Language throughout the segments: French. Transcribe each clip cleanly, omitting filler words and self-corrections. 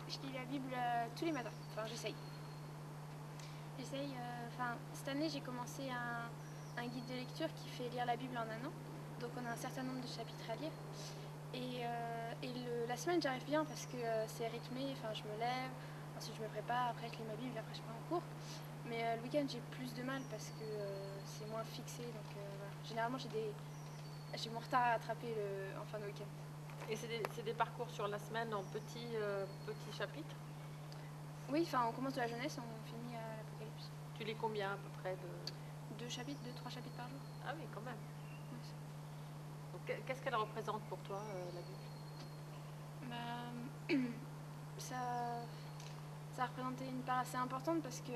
Je lis la Bible tous les matins. Enfin, j'essaye. Cette année, j'ai commencé un guide de lecture qui fait lire la Bible en un an. Donc, on a un certain nombre de chapitres à lire. La semaine, j'arrive bien parce que c'est rythmé. Enfin, je me lève, ensuite je me prépare, après je lis ma Bible, après je pars en cours. Mais le week-end, j'ai plus de mal parce que c'est moins fixé. Donc, voilà. Généralement, j'ai mon retard à rattraper en fin de week-end. Et c'est des parcours sur la semaine en petits chapitres? Oui, enfin, on commence de la jeunesse, on finit à l'Apocalypse. Tu lis combien à peu près de... 2 chapitres, 2-3 chapitres par jour. Ah oui, quand même. Oui. Donc, qu'est-ce qu'elle représente pour toi, la Bible? Ça a représenté une part assez importante parce que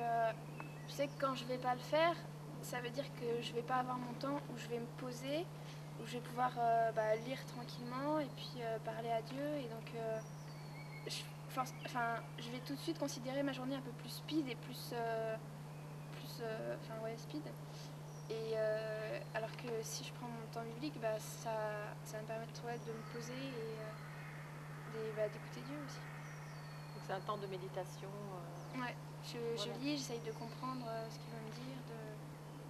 je sais que quand je vais pas le faire, ça veut dire que je vais pas avoir mon temps où je vais me poser, où je vais pouvoir lire tranquillement et puis parler à Dieu. Et donc, je vais tout de suite considérer ma journée un peu plus speed et plus speed. Et alors que si je prends mon temps biblique, ça va me permettre de me poser et d'écouter Dieu aussi. Donc c'est un temps de méditation. Ouais, je lis, j'essaye de comprendre ce qu'il veut me dire,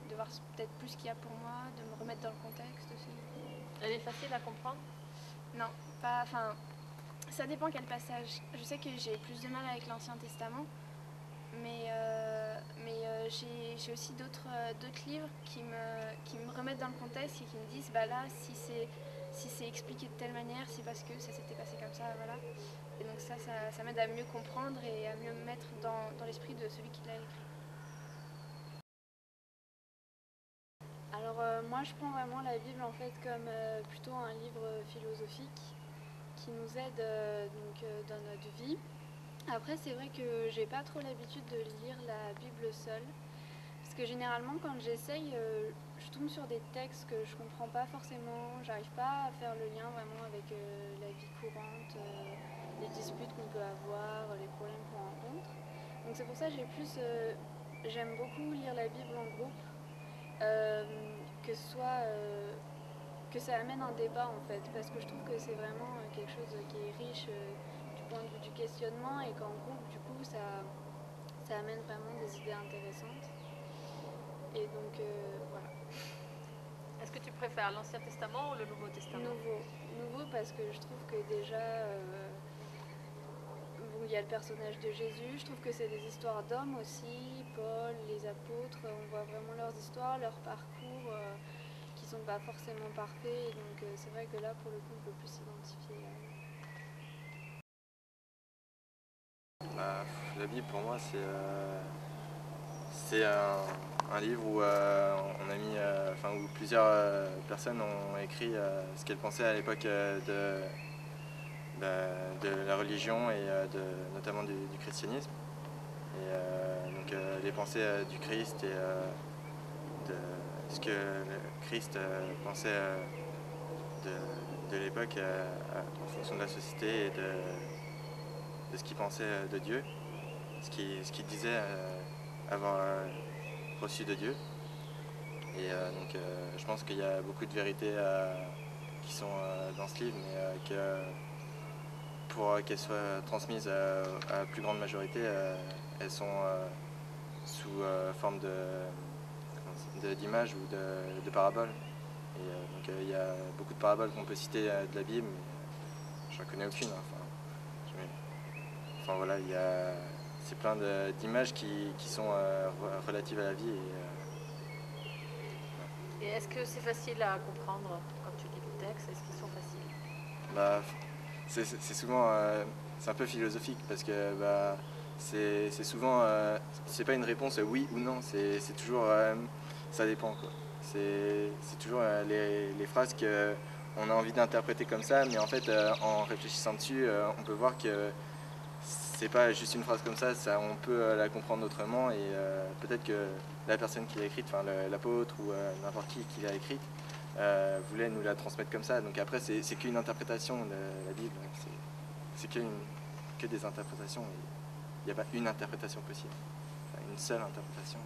de voir peut-être plus ce qu'il y a pour moi, de me remettre dans le contexte aussi. Elle est facile à comprendre? Non, pas. Enfin, ça dépend quel passage. Je sais que j'ai plus de mal avec l'Ancien Testament, mais j'ai aussi d'autres livres qui me remettent dans le contexte et qui me disent là, si c'est expliqué de telle manière, c'est parce que ça s'était passé comme ça, voilà. Et donc ça m'aide à mieux comprendre et à mieux me mettre dans l'esprit de celui qui l'a écrit. Alors moi je prends vraiment la Bible en fait comme plutôt un livre philosophique qui nous aide dans notre vie. Après c'est vrai que j'ai pas trop l'habitude de lire la Bible seule parce que généralement quand j'essaye je tombe sur des textes que je comprends pas forcément, j'arrive pas à faire le lien vraiment avec la vie courante, les disputes qu'on peut avoir, les problèmes qu'on rencontre. Donc c'est pour ça que j'aime beaucoup lire la Bible en groupe. Que ça amène un débat en fait, parce que je trouve que c'est vraiment quelque chose qui est riche du point de vue du questionnement et qu'en groupe du coup ça amène vraiment des idées intéressantes. Et donc voilà. Est-ce que tu préfères l'Ancien Testament ou le Nouveau Testament? Nouveau parce que je trouve que déjà il y a le personnage de Jésus, je trouve que c'est des histoires d'hommes aussi, Paul, les apôtres, on voit vraiment leurs histoires, leur parcours qui sont pas forcément parfaits, et donc c'est vrai que là pour le coup on peut plus s'identifier La Bible pour moi c'est un livre où on a mis, où plusieurs personnes ont écrit ce qu'elles pensaient à l'époque de la religion et notamment du christianisme. Et donc les pensées du Christ et de ce que le Christ pensait de l'époque en fonction de la société et de ce qu'il pensait de Dieu, ce qu'il disait avoir reçu de Dieu. Et donc je pense qu'il y a beaucoup de vérités qui sont dans ce livre, mais que pour qu'elles soient transmises à la plus grande majorité, elles sont sous forme d'images ou de paraboles. Et donc il y a beaucoup de paraboles qu'on peut citer de la Bible, mais j'en connais aucune. Enfin voilà, c'est plein d'images qui sont relatives à la vie. Et est-ce que c'est facile à comprendre quand tu lis les textes? Est-ce qu'ils sont faciles? C'est souvent, c'est un peu philosophique parce que c'est souvent, c'est pas une réponse oui ou non, c'est toujours, ça dépend quoi. C'est toujours les phrases qu'on a envie d'interpréter comme ça, mais en fait en réfléchissant dessus, on peut voir que c'est pas juste une phrase comme ça, on peut la comprendre autrement et peut-être que la personne qui l'a écrite, enfin l'apôtre ou n'importe qui l'a écrite, voulait nous la transmettre comme ça. Donc après c'est qu'une interprétation de la Bible, c'est que des interprétations. Il n'y a pas une interprétation possible, enfin, une seule interprétation.